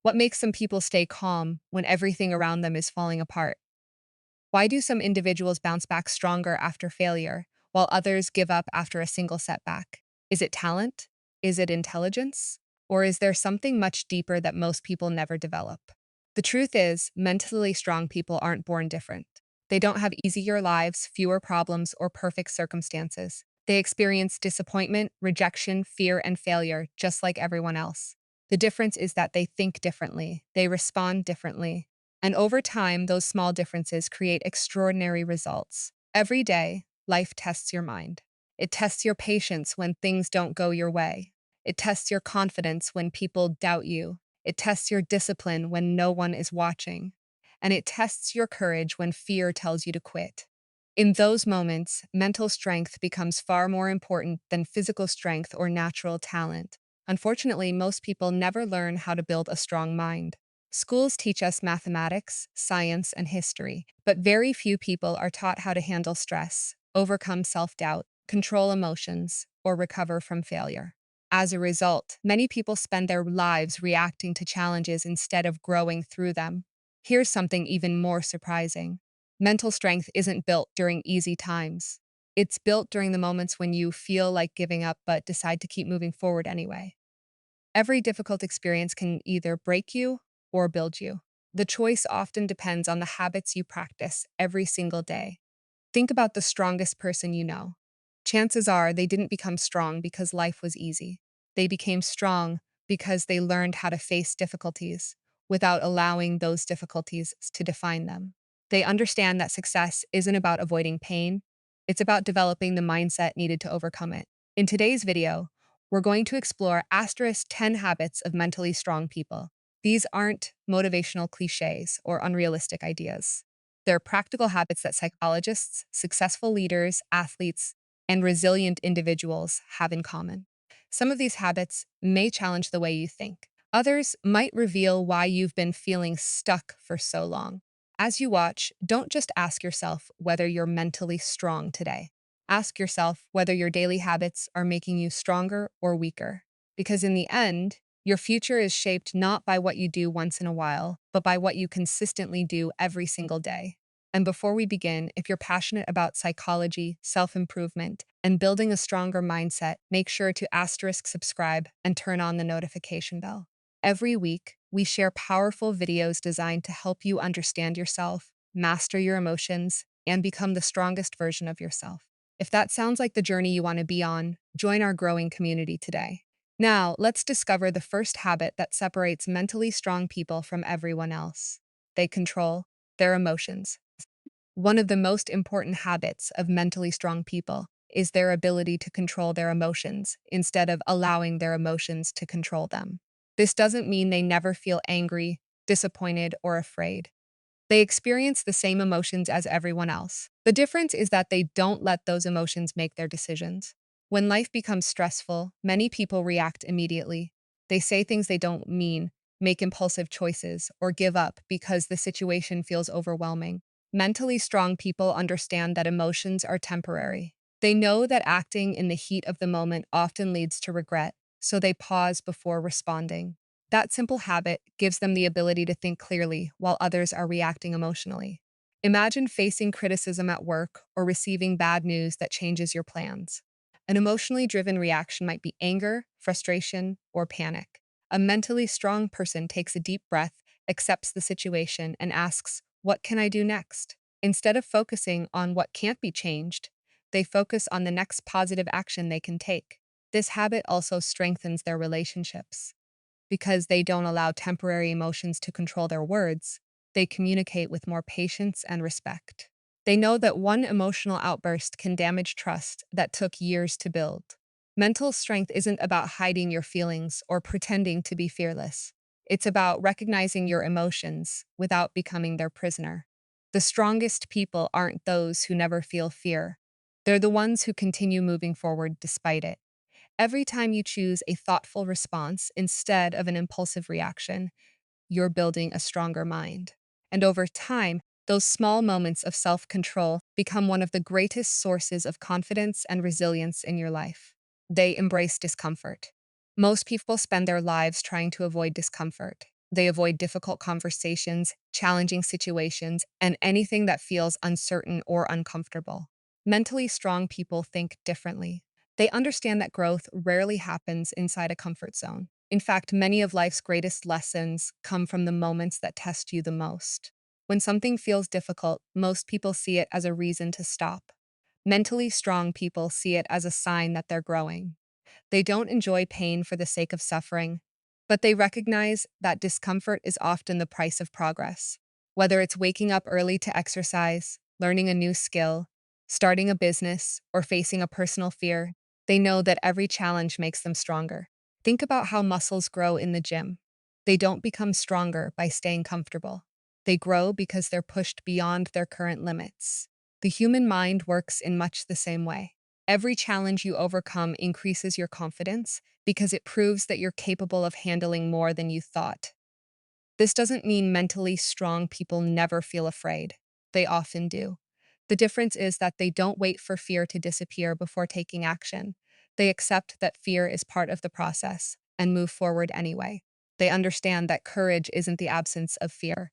What makes some people stay calm when everything around them is falling apart? Why do some individuals bounce back stronger after failure, while others give up after a single setback? Is it talent? Is it intelligence? Or is there something much deeper that most people never develop? The truth is, mentally strong people aren't born different. They don't have easier lives, fewer problems, or perfect circumstances. They experience disappointment, rejection, fear, and failure just like everyone else. The difference is that they think differently, they respond differently, and over time, those small differences create extraordinary results. Every day, life tests your mind. It tests your patience when things don't go your way. It tests your confidence when people doubt you. It tests your discipline when no one is watching. And it tests your courage when fear tells you to quit. In those moments, mental strength becomes far more important than physical strength or natural talent. Unfortunately, most people never learn how to build a strong mind. Schools teach us mathematics, science, and history, but very few people are taught how to handle stress, overcome self-doubt, control emotions, or recover from failure. As a result, many people spend their lives reacting to challenges instead of growing through them. Here's something even more surprising. Mental strength isn't built during easy times. It's built during the moments when you feel like giving up but decide to keep moving forward anyway. Every difficult experience can either break you or build you. The choice often depends on the habits you practice every single day. Think about the strongest person you know. Chances are they didn't become strong because life was easy. They became strong because they learned how to face difficulties without allowing those difficulties to define them. They understand that success isn't about avoiding pain, it's about developing the mindset needed to overcome it. In today's video, we're going to explore asterisk 10 habits of mentally strong people. These aren't motivational cliches or unrealistic ideas. They're practical habits that psychologists, successful leaders, athletes, and resilient individuals have in common. Some of these habits may challenge the way you think. Others might reveal why you've been feeling stuck for so long. As you watch, don't just ask yourself whether you're mentally strong today. Ask yourself whether your daily habits are making you stronger or weaker. Because in the end, your future is shaped not by what you do once in a while, but by what you consistently do every single day. And before we begin, if you're passionate about psychology, self-improvement, and building a stronger mindset, make sure to asterisk subscribe and turn on the notification bell. Every week, we share powerful videos designed to help you understand yourself, master your emotions, and become the strongest version of yourself. If that sounds like the journey you want to be on, join our growing community today. Now, let's discover the first habit that separates mentally strong people from everyone else. They control their emotions. One of the most important habits of mentally strong people is their ability to control their emotions instead of allowing their emotions to control them. This doesn't mean they never feel angry, disappointed, or afraid. They experience the same emotions as everyone else. The difference is that they don't let those emotions make their decisions. When life becomes stressful, many people react immediately. They say things they don't mean, make impulsive choices, or give up because the situation feels overwhelming. Mentally strong people understand that emotions are temporary. They know that acting in the heat of the moment often leads to regret, so they pause before responding. That simple habit gives them the ability to think clearly while others are reacting emotionally. Imagine facing criticism at work or receiving bad news that changes your plans. An emotionally driven reaction might be anger, frustration, or panic. A mentally strong person takes a deep breath, accepts the situation, and asks, "What can I do next?" Instead of focusing on what can't be changed, they focus on the next positive action they can take. This habit also strengthens their relationships. Because they don't allow temporary emotions to control their words, they communicate with more patience and respect. They know that one emotional outburst can damage trust that took years to build. Mental strength isn't about hiding your feelings or pretending to be fearless. It's about recognizing your emotions without becoming their prisoner. The strongest people aren't those who never feel fear. They're the ones who continue moving forward despite it. Every time you choose a thoughtful response instead of an impulsive reaction, you're building a stronger mind. And over time, those small moments of self-control become one of the greatest sources of confidence and resilience in your life. They embrace discomfort. Most people spend their lives trying to avoid discomfort. They avoid difficult conversations, challenging situations, and anything that feels uncertain or uncomfortable. Mentally strong people think differently. They understand that growth rarely happens inside a comfort zone. In fact, many of life's greatest lessons come from the moments that test you the most. When something feels difficult, most people see it as a reason to stop. Mentally strong people see it as a sign that they're growing. They don't enjoy pain for the sake of suffering, but they recognize that discomfort is often the price of progress. Whether it's waking up early to exercise, learning a new skill, starting a business, or facing a personal fear, they know that every challenge makes them stronger. Think about how muscles grow in the gym. They don't become stronger by staying comfortable. They grow because they're pushed beyond their current limits. The human mind works in much the same way. Every challenge you overcome increases your confidence because it proves that you're capable of handling more than you thought. This doesn't mean mentally strong people never feel afraid. They often do. The difference is that they don't wait for fear to disappear before taking action. They accept that fear is part of the process and move forward anyway. They understand that courage isn't the absence of fear,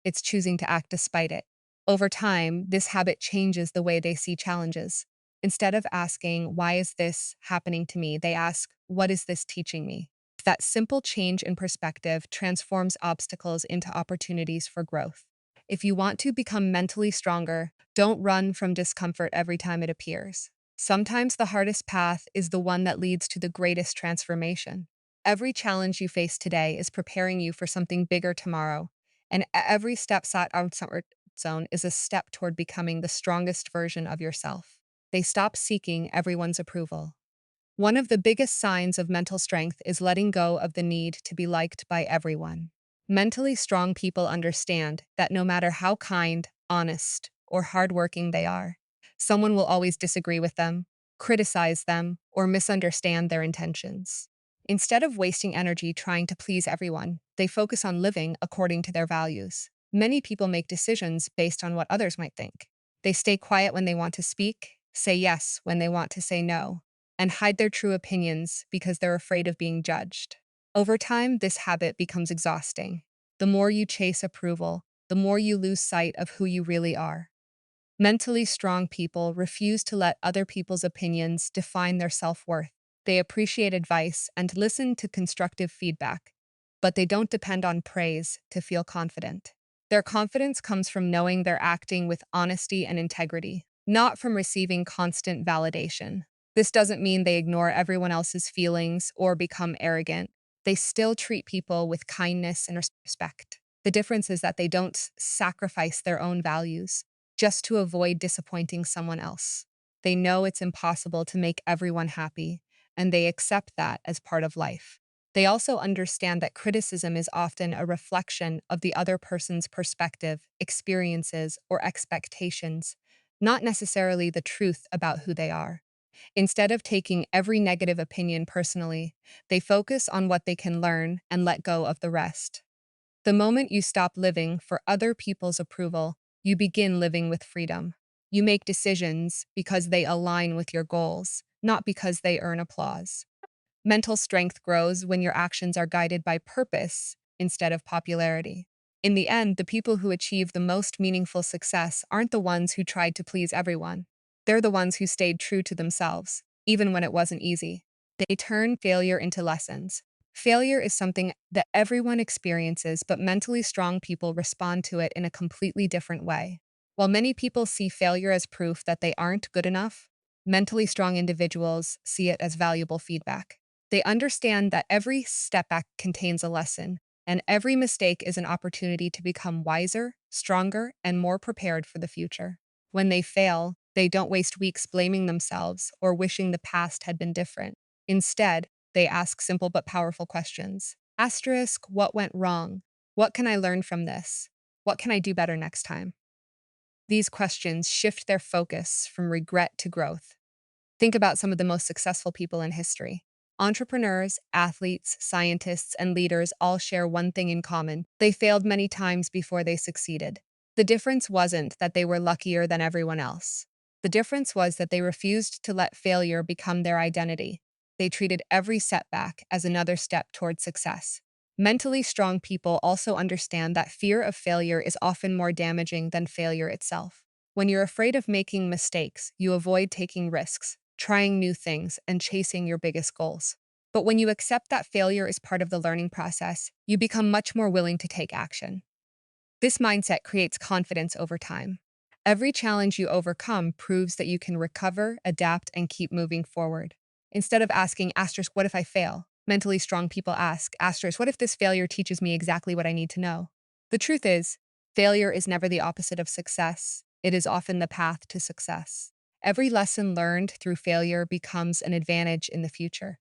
it's choosing to act despite it. Over time, this habit changes the way they see challenges. Instead of asking, "Why is this happening to me?" they ask, "What is this teaching me?" That simple change in perspective transforms obstacles into opportunities for growth. If you want to become mentally stronger, don't run from discomfort every time it appears. Sometimes the hardest path is the one that leads to the greatest transformation. Every challenge you face today is preparing you for something bigger tomorrow, and every step sought outside your zone is a step toward becoming the strongest version of yourself. They stop seeking everyone's approval. One of the biggest signs of mental strength is letting go of the need to be liked by everyone. Mentally strong people understand that no matter how kind, honest, or hardworking they are, someone will always disagree with them, criticize them, or misunderstand their intentions. Instead of wasting energy trying to please everyone, they focus on living according to their values. Many people make decisions based on what others might think. They stay quiet when they want to speak, say yes when they want to say no, and hide their true opinions because they're afraid of being judged. Over time, this habit becomes exhausting. The more you chase approval, the more you lose sight of who you really are. Mentally strong people refuse to let other people's opinions define their self-worth. They appreciate advice and listen to constructive feedback, but they don't depend on praise to feel confident. Their confidence comes from knowing they're acting with honesty and integrity, not from receiving constant validation. This doesn't mean they ignore everyone else's feelings or become arrogant. They still treat people with kindness and respect. The difference is that they don't sacrifice their own values just to avoid disappointing someone else. They know it's impossible to make everyone happy, and they accept that as part of life. They also understand that criticism is often a reflection of the other person's perspective, experiences, or expectations, not necessarily the truth about who they are. Instead of taking every negative opinion personally, they focus on what they can learn and let go of the rest. The moment you stop living for other people's approval, you begin living with freedom. You make decisions because they align with your goals, not because they earn applause. Mental strength grows when your actions are guided by purpose instead of popularity. In the end, the people who achieve the most meaningful success aren't the ones who tried to please everyone. They're the ones who stayed true to themselves, even when it wasn't easy. They turn failure into lessons. Failure is something that everyone experiences, but mentally strong people respond to it in a completely different way. While many people see failure as proof that they aren't good enough, mentally strong individuals see it as valuable feedback. They understand that every step back contains a lesson, and every mistake is an opportunity to become wiser, stronger, and more prepared for the future. When they fail, they don't waste weeks blaming themselves or wishing the past had been different. Instead, they ask simple but powerful questions. Asterisk, what went wrong? What can I learn from this? What can I do better next time? These questions shift their focus from regret to growth. Think about some of the most successful people in history. Entrepreneurs, athletes, scientists, and leaders all share one thing in common. They failed many times before they succeeded. The difference wasn't that they were luckier than everyone else. The difference was that they refused to let failure become their identity. They treated every setback as another step toward success. Mentally strong people also understand that fear of failure is often more damaging than failure itself. When you're afraid of making mistakes, you avoid taking risks, trying new things, and chasing your biggest goals. But when you accept that failure is part of the learning process, you become much more willing to take action. This mindset creates confidence over time. Every challenge you overcome proves that you can recover, adapt, and keep moving forward. Instead of asking, asterisk, what if I fail? Mentally strong people ask, asterisk, what if this failure teaches me exactly what I need to know? The truth is, failure is never the opposite of success. It is often the path to success. Every lesson learned through failure becomes an advantage in the future.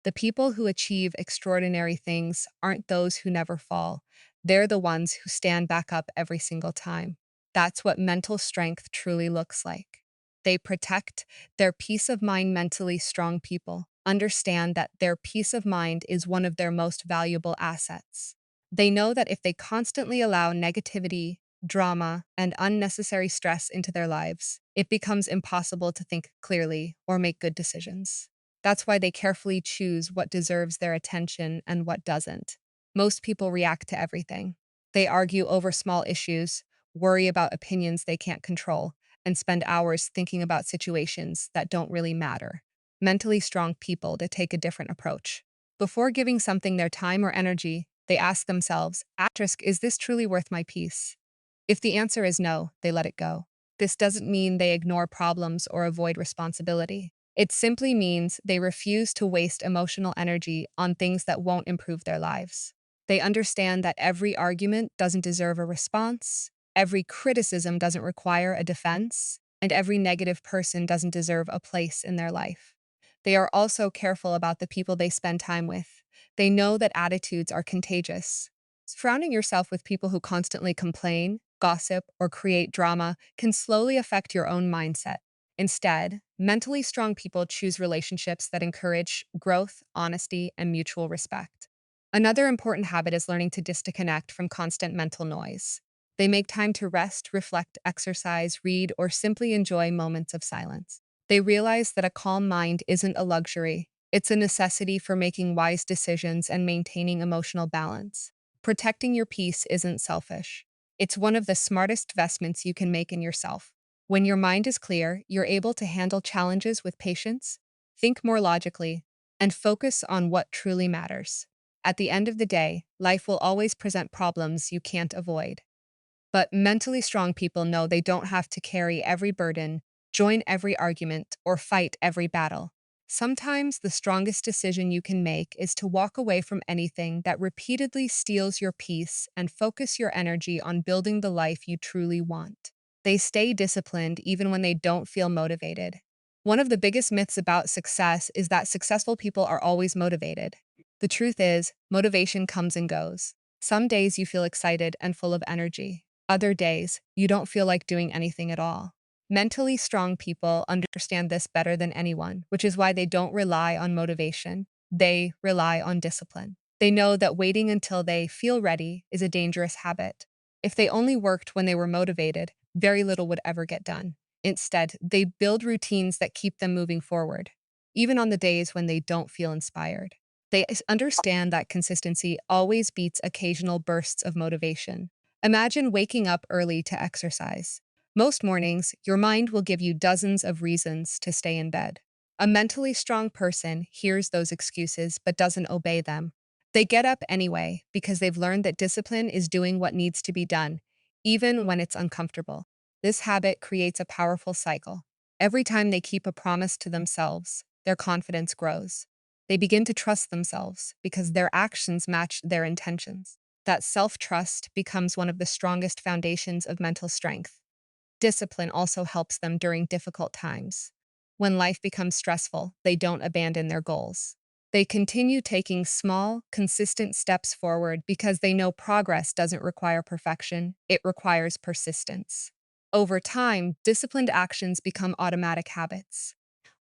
The people who achieve extraordinary things aren't those who never fall. They're the ones who stand back up every single time. That's what mental strength truly looks like. They protect their peace of mind. Mentally strong people understand that their peace of mind is one of their most valuable assets. They know that if they constantly allow negativity, drama, and unnecessary stress into their lives, it becomes impossible to think clearly or make good decisions. That's why they carefully choose what deserves their attention and what doesn't. Most people react to everything. They argue over small issues, worry about opinions they can't control, and spend hours thinking about situations that don't really matter. Mentally strong people to take a different approach. Before giving something their time or energy, they ask themselves, asterisk, is this truly worth my peace? If the answer is no, they let it go. This doesn't mean they ignore problems or avoid responsibility. It simply means they refuse to waste emotional energy on things that won't improve their lives. They understand that every argument doesn't deserve a response, every criticism doesn't require a defense, and every negative person doesn't deserve a place in their life. They are also careful about the people they spend time with. They know that attitudes are contagious. Surrounding yourself with people who constantly complain, gossip, or create drama can slowly affect your own mindset. Instead, mentally strong people choose relationships that encourage growth, honesty, and mutual respect. Another important habit is learning to disconnect from constant mental noise. They make time to rest, reflect, exercise, read, or simply enjoy moments of silence. They realize that a calm mind isn't a luxury, it's a necessity for making wise decisions and maintaining emotional balance. Protecting your peace isn't selfish. It's one of the smartest investments you can make in yourself. When your mind is clear, you're able to handle challenges with patience, think more logically, and focus on what truly matters. At the end of the day, life will always present problems you can't avoid. But mentally strong people know they don't have to carry every burden, join every argument, or fight every battle. Sometimes the strongest decision you can make is to walk away from anything that repeatedly steals your peace and focus your energy on building the life you truly want. They stay disciplined even when they don't feel motivated. One of the biggest myths about success is that successful people are always motivated. The truth is, motivation comes and goes. Some days you feel excited and full of energy. Other days, you don't feel like doing anything at all. Mentally strong people understand this better than anyone, which is why they don't rely on motivation. They rely on discipline. They know that waiting until they feel ready is a dangerous habit. If they only worked when they were motivated, very little would ever get done. Instead, they build routines that keep them moving forward, even on the days when they don't feel inspired. They understand that consistency always beats occasional bursts of motivation. Imagine waking up early to exercise. Most mornings, your mind will give you dozens of reasons to stay in bed. A mentally strong person hears those excuses but doesn't obey them. They get up anyway because they've learned that discipline is doing what needs to be done, even when it's uncomfortable. This habit creates a powerful cycle. Every time they keep a promise to themselves, their confidence grows. They begin to trust themselves because their actions match their intentions. That self-trust becomes one of the strongest foundations of mental strength. Discipline also helps them during difficult times. When life becomes stressful, they don't abandon their goals. They continue taking small, consistent steps forward because they know progress doesn't require perfection, it requires persistence. Over time, disciplined actions become automatic habits.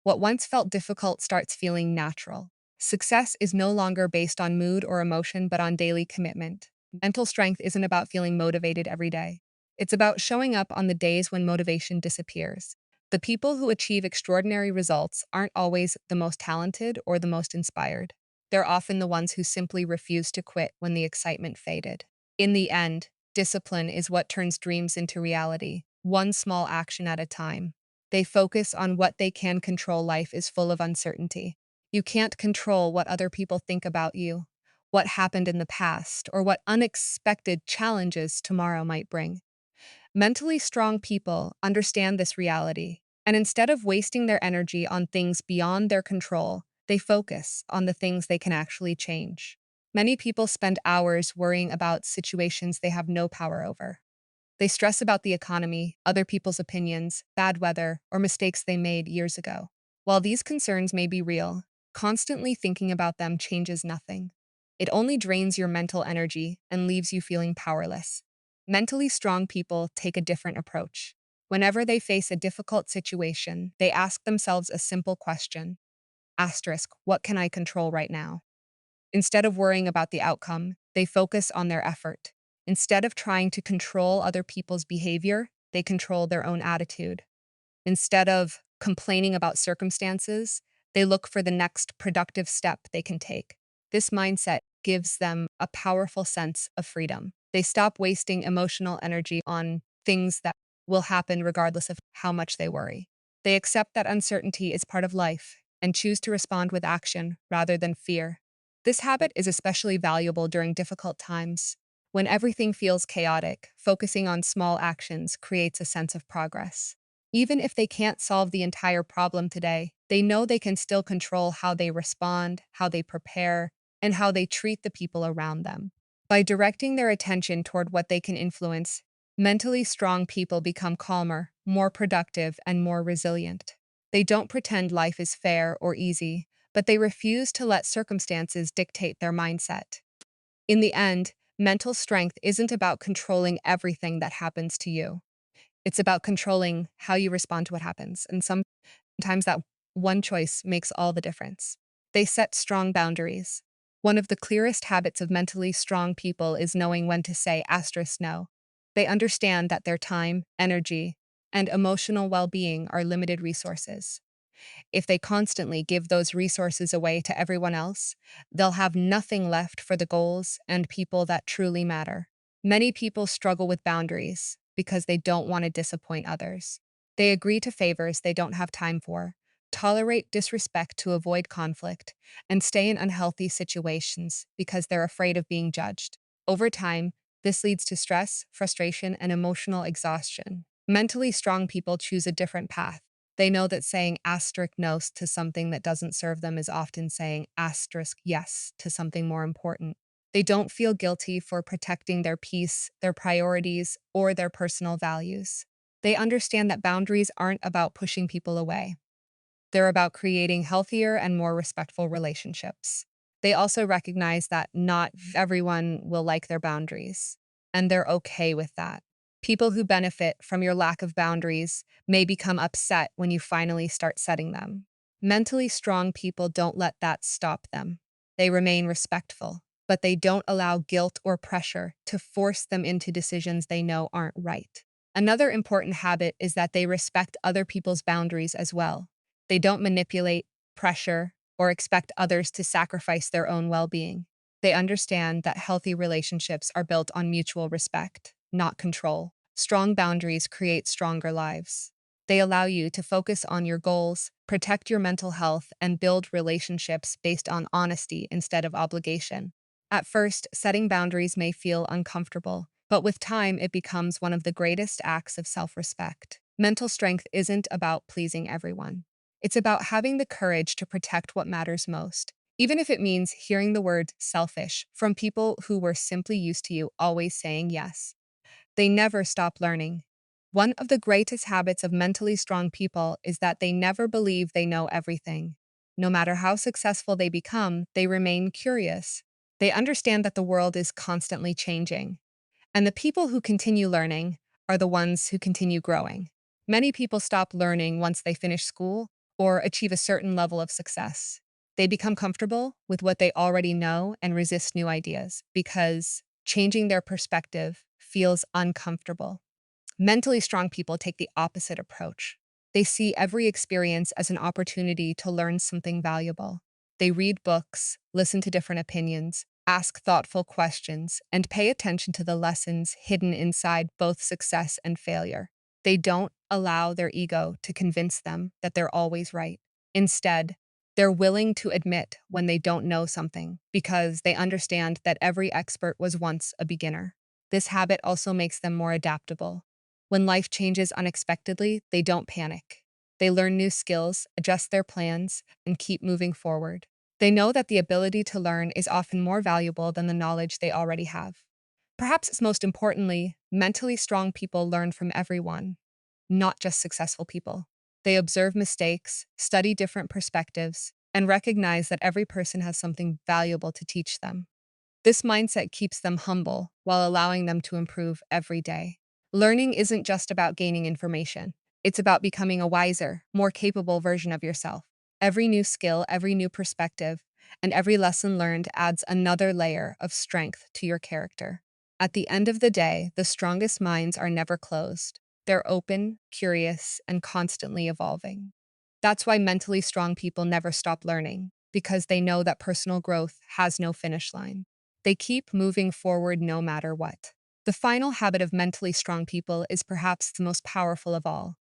What once felt difficult starts feeling natural. Success is no longer based on mood or emotion, but on daily commitment. Mental strength isn't about feeling motivated every day. It's about showing up on the days when motivation disappears. The people who achieve extraordinary results aren't always the most talented or the most inspired. They're often the ones who simply refuse to quit when the excitement faded. In the end, discipline is what turns dreams into reality, one small action at a time. They focus on what they can control. Life is full of uncertainty. You can't control what other people think about you, what happened in the past, or what unexpected challenges tomorrow might bring. Mentally strong people understand this reality, and instead of wasting their energy on things beyond their control, they focus on the things they can actually change. Many people spend hours worrying about situations they have no power over. They stress about the economy, other people's opinions, bad weather, or mistakes they made years ago. While these concerns may be real, constantly thinking about them changes nothing. It only drains your mental energy and leaves you feeling powerless. Mentally strong people take a different approach. Whenever they face a difficult situation, they ask themselves a simple question. Asterisk, what can I control right now? Instead of worrying about the outcome, they focus on their effort. Instead of trying to control other people's behavior, they control their own attitude. Instead of complaining about circumstances, they look for the next productive step they can take. This mindset gives them a powerful sense of freedom. They stop wasting emotional energy on things that will happen regardless of how much they worry. They accept that uncertainty is part of life and choose to respond with action rather than fear. This habit is especially valuable during difficult times. When everything feels chaotic, focusing on small actions creates a sense of progress. Even if they can't solve the entire problem today, they know they can still control how they respond, how they prepare, and how they treat the people around them. By directing their attention toward what they can influence, mentally strong people become calmer, more productive, and more resilient. They don't pretend life is fair or easy, but they refuse to let circumstances dictate their mindset. In the end, mental strength isn't about controlling everything that happens to you. It's about controlling how you respond to what happens. And sometimes that one choice makes all the difference. They set strong boundaries. One of the clearest habits of mentally strong people is knowing when to say asterisk no. They understand that their time, energy, and emotional well being are limited resources. If they constantly give those resources away to everyone else, they'll have nothing left for the goals and people that truly matter. Many people struggle with boundaries because they don't want to disappoint others. They agree to favors they don't have time for, tolerate disrespect to avoid conflict, and stay in unhealthy situations because they're afraid of being judged. Over time, this leads to stress, frustration, and emotional exhaustion. Mentally strong people choose a different path. They know that saying asterisk no to something that doesn't serve them is often saying asterisk yes to something more important. They don't feel guilty for protecting their peace, their priorities, or their personal values. They understand that boundaries aren't about pushing people away. They're about creating healthier and more respectful relationships. They also recognize that not everyone will like their boundaries, and they're okay with that. People who benefit from your lack of boundaries may become upset when you finally start setting them. Mentally strong people don't let that stop them. They remain respectful, but they don't allow guilt or pressure to force them into decisions they know aren't right. Another important habit is that they respect other people's boundaries as well. They don't manipulate, pressure, or expect others to sacrifice their own well being. They understand that healthy relationships are built on mutual respect, not control. Strong boundaries create stronger lives. They allow you to focus on your goals, protect your mental health, and build relationships based on honesty instead of obligation. At first, setting boundaries may feel uncomfortable, but with time, it becomes one of the greatest acts of self respect. Mental strength isn't about pleasing everyone. It's about having the courage to protect what matters most, even if it means hearing the word selfish from people who were simply used to you always saying yes. They never stop learning. One of the greatest habits of mentally strong people is that they never believe they know everything. No matter how successful they become, they remain curious. They understand that the world is constantly changing, and the people who continue learning are the ones who continue growing. Many people stop learning once they finish school or achieve a certain level of success. They become comfortable with what they already know and resist new ideas because changing their perspective feels uncomfortable. Mentally strong people take the opposite approach. They see every experience as an opportunity to learn something valuable. They read books, listen to different opinions, ask thoughtful questions, and pay attention to the lessons hidden inside both success and failure. They don't allow their ego to convince them that they're always right. Instead, they're willing to admit when they don't know something because they understand that every expert was once a beginner. This habit also makes them more adaptable. When life changes unexpectedly, they don't panic. They learn new skills, adjust their plans, and keep moving forward. They know that the ability to learn is often more valuable than the knowledge they already have. Perhaps most importantly, mentally strong people learn from everyone, not just successful people. They observe mistakes, study different perspectives, and recognize that every person has something valuable to teach them. This mindset keeps them humble while allowing them to improve every day. Learning isn't just about gaining information. It's about becoming a wiser, more capable version of yourself. Every new skill, every new perspective, and every lesson learned adds another layer of strength to your character. At the end of the day, the strongest minds are never closed. They're open, curious, and constantly evolving. That's why mentally strong people never stop learning, because they know that personal growth has no finish line. They keep moving forward no matter what. The final habit of mentally strong people is perhaps the most powerful of all.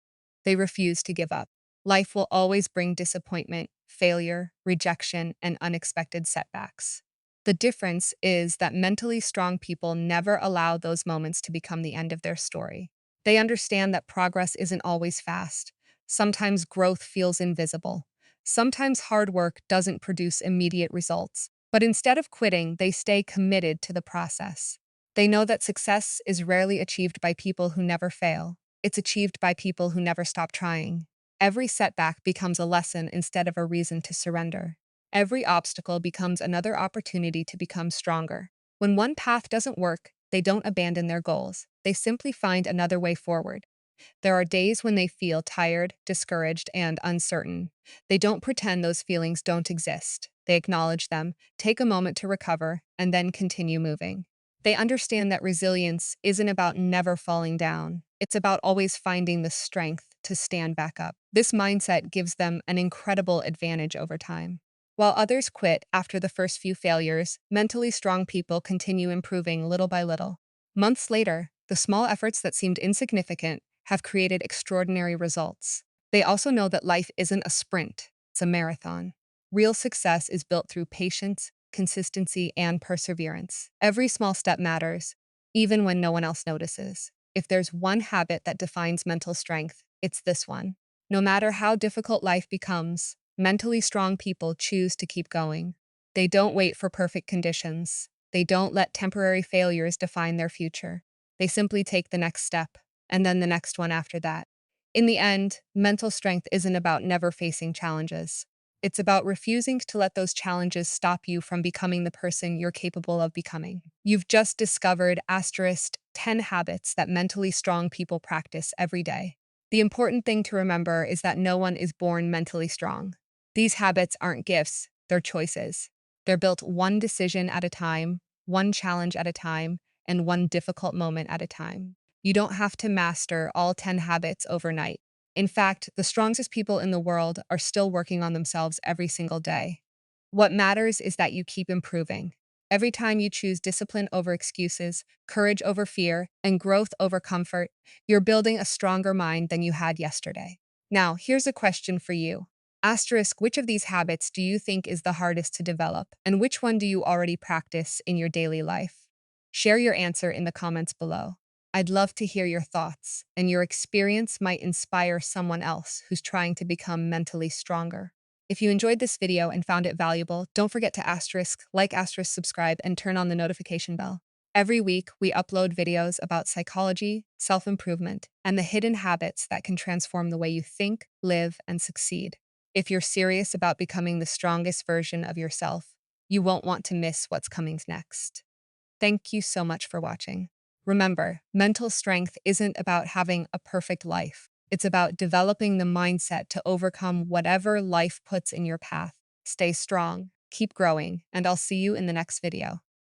They refuse to give up. Life will always bring disappointment, failure, rejection, and unexpected setbacks. The difference is that mentally strong people never allow those moments to become the end of their story. They understand that progress isn't always fast. Sometimes growth feels invisible. Sometimes hard work doesn't produce immediate results. But instead of quitting, they stay committed to the process. They know that success is rarely achieved by people who never fail. It's achieved by people who never stop trying. Every setback becomes a lesson instead of a reason to surrender. Every obstacle becomes another opportunity to become stronger. When one path doesn't work, they don't abandon their goals. They simply find another way forward. There are days when they feel tired, discouraged, and uncertain. They don't pretend those feelings don't exist. They acknowledge them, take a moment to recover, and then continue moving. They understand that resilience isn't about never falling down. It's about always finding the strength to stand back up. This mindset gives them an incredible advantage over time. While others quit after the first few failures, mentally strong people continue improving little by little. Months later, the small efforts that seemed insignificant have created extraordinary results. They also know that life isn't a sprint, it's a marathon. Real success is built through patience, consistency, and perseverance. Every small step matters, even when no one else notices. If there's one habit that defines mental strength, it's this one. No matter how difficult life becomes, mentally strong people choose to keep going. They don't wait for perfect conditions. They don't let temporary failures define their future. They simply take the next step, and then the next one after that. In the end, mental strength isn't about never facing challenges. It's about refusing to let those challenges stop you from becoming the person you're capable of becoming. You've just discovered asterisk 10 habits that mentally strong people practice every day. The important thing to remember is that no one is born mentally strong. These habits aren't gifts, they're choices. They're built one decision at a time, one challenge at a time, and one difficult moment at a time. You don't have to master all 10 habits overnight. In fact, the strongest people in the world are still working on themselves every single day. What matters is that you keep improving. Every time you choose discipline over excuses, courage over fear, and growth over comfort, you're building a stronger mind than you had yesterday. Now, here's a question for you. Asterisk, which of these habits do you think is the hardest to develop, and which one do you already practice in your daily life? Share your answer in the comments below. I'd love to hear your thoughts, and your experience might inspire someone else who's trying to become mentally stronger. If you enjoyed this video and found it valuable, don't forget to asterisk, subscribe, and turn on the notification bell. Every week, we upload videos about psychology, self-improvement, and the hidden habits that can transform the way you think, live, and succeed. If you're serious about becoming the strongest version of yourself, you won't want to miss what's coming next. Thank you so much for watching. Remember, mental strength isn't about having a perfect life. It's about developing the mindset to overcome whatever life puts in your path. Stay strong, keep growing, and I'll see you in the next video.